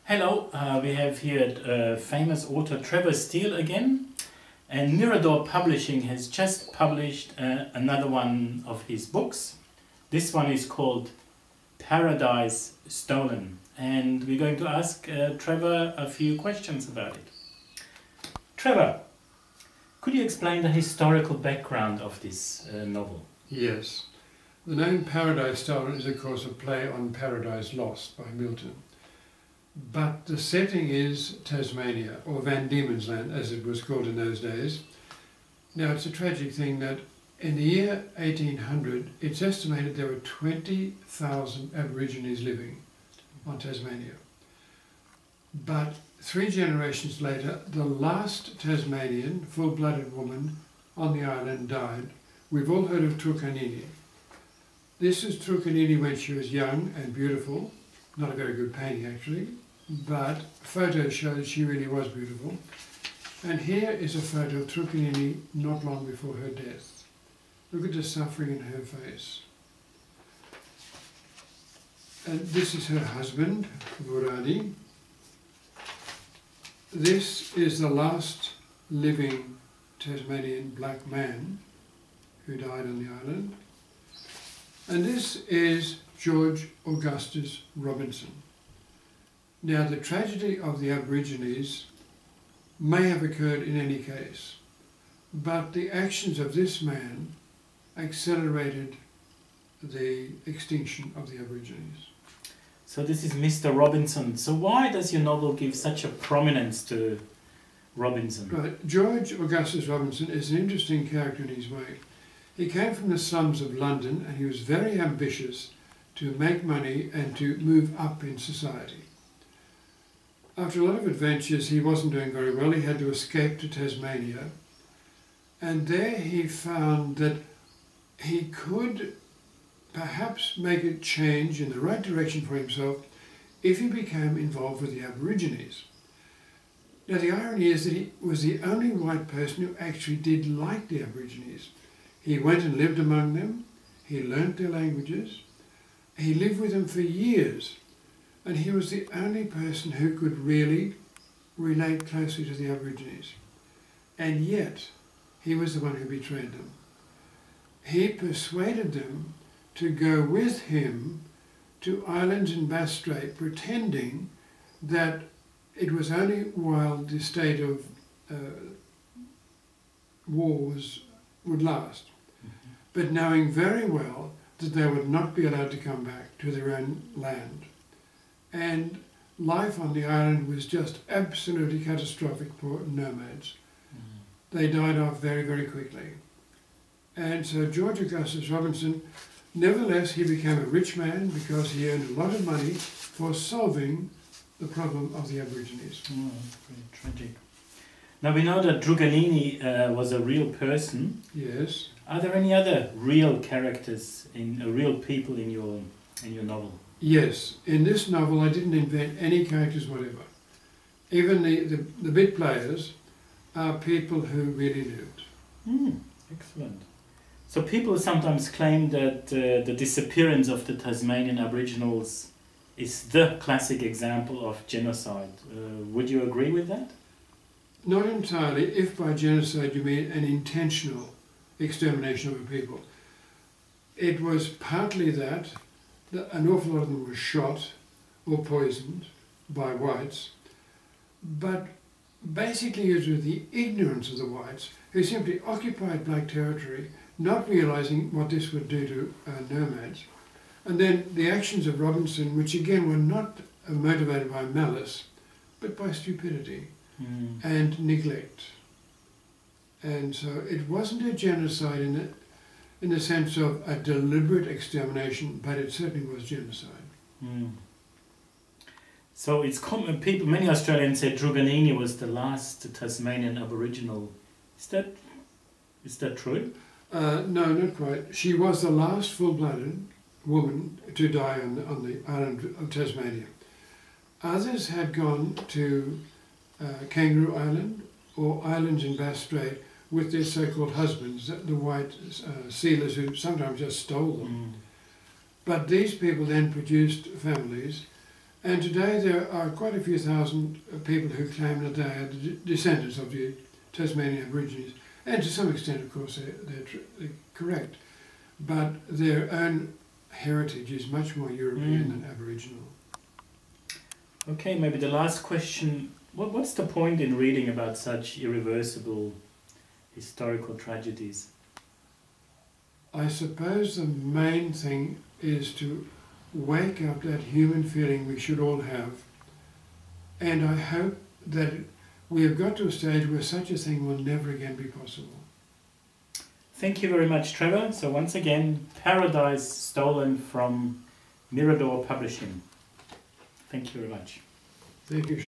Hello, we have here famous author Trevor Steele again, and Mirador Publishing has just published another one of his books. This one is called Paradise Stolen, and we're going to ask Trevor a few questions about it. Trevor, could you explain the historical background of this novel? Yes. The name Paradise Stolen is of course a play on Paradise Lost by Milton. But the setting is Tasmania, or Van Diemen's Land as it was called in those days. Now it's a tragic thing that in the year 1800 it's estimated there were 20,000 Aborigines living on Tasmania. But 3 generations later, the last Tasmanian full-blooded woman on the island died. We've all heard of Trukanini. This is Trukanini when she was young and beautiful. Not a very good painting actually, but photos show that she really was beautiful. And here is a photo of Trukanini not long before her death. Look at the suffering in her face. And this is her husband, Vurani. This is the last living Tasmanian black man who died on the island. And this is George Augustus Robinson. Now the tragedy of the Aborigines may have occurred in any case, but the actions of this man accelerated the extinction of the Aborigines. So this is Mr. Robinson. So why does your novel give such a prominence to Robinson? Right. George Augustus Robinson is an interesting character in his way. He came from the slums of London and he was very ambitious to make money and to move up in society. After a lot of adventures, he wasn't doing very well. He had to escape to Tasmania. And there he found that he could perhaps make a change in the right direction for himself if he became involved with the Aborigines. Now the irony is that he was the only white person who actually did like the Aborigines. He went and lived among them, he learnt their languages, he lived with them for years, and he was the only person who could really relate closely to the Aborigines. And yet, he was the one who betrayed them. He persuaded them to go with him to islands in Bass Strait, pretending that it was only while the state of war would last, but knowing very well that they would not be allowed to come back to their own land. And life on the island was just absolutely catastrophic for nomads. They died off very, very quickly. And so George Augustus Robinson, nevertheless, he became a rich man because he earned a lot of money for solving the problem of the Aborigines. Oh, very tragic. Now we know that Trukanini was a real person. Yes. Are there any other real characters, real people in your novel? Yes. In this novel, I didn't invent any characters whatever. Even the bit players are people who really lived. Excellent. So people sometimes claim that the disappearance of the Tasmanian Aboriginals is the classic example of genocide. Would you agree with that? Not entirely, if by genocide you mean an intentional extermination of a people. It was partly that an awful lot of them were shot or poisoned by whites, but basically it was the ignorance of the whites who simply occupied black territory, not realising what this would do to nomads. And then the actions of Robinson, which again were not motivated by malice, but by stupidity and neglect. And so it wasn't a genocide in the sense of a deliberate extermination, but it certainly was genocide. So it's common. Many Australians say Trukanini was the last Tasmanian Aboriginal. Is that true? No, not quite. She was the last full-blooded woman to die on the island of Tasmania. Others had gone to Kangaroo Island or islands in Bass Strait with their so-called husbands, the white sealers who sometimes just stole them. But these people then produced families, And today there are quite a few thousand people who claim that they are the descendants of the Tasmanian Aborigines. And to some extent, of course, they're correct. But their own heritage is much more European than Aboriginal. Okay, maybe the last question. What's the point in reading about such irreversible historical tragedies? I suppose the main thing is to wake up that human feeling we should all have. And I hope that we have got to a stage where such a thing will never again be possible. Thank you very much, Trevor. So once again, Paradise Stolen from Mirador Publishing. Thank you very much. Thank you.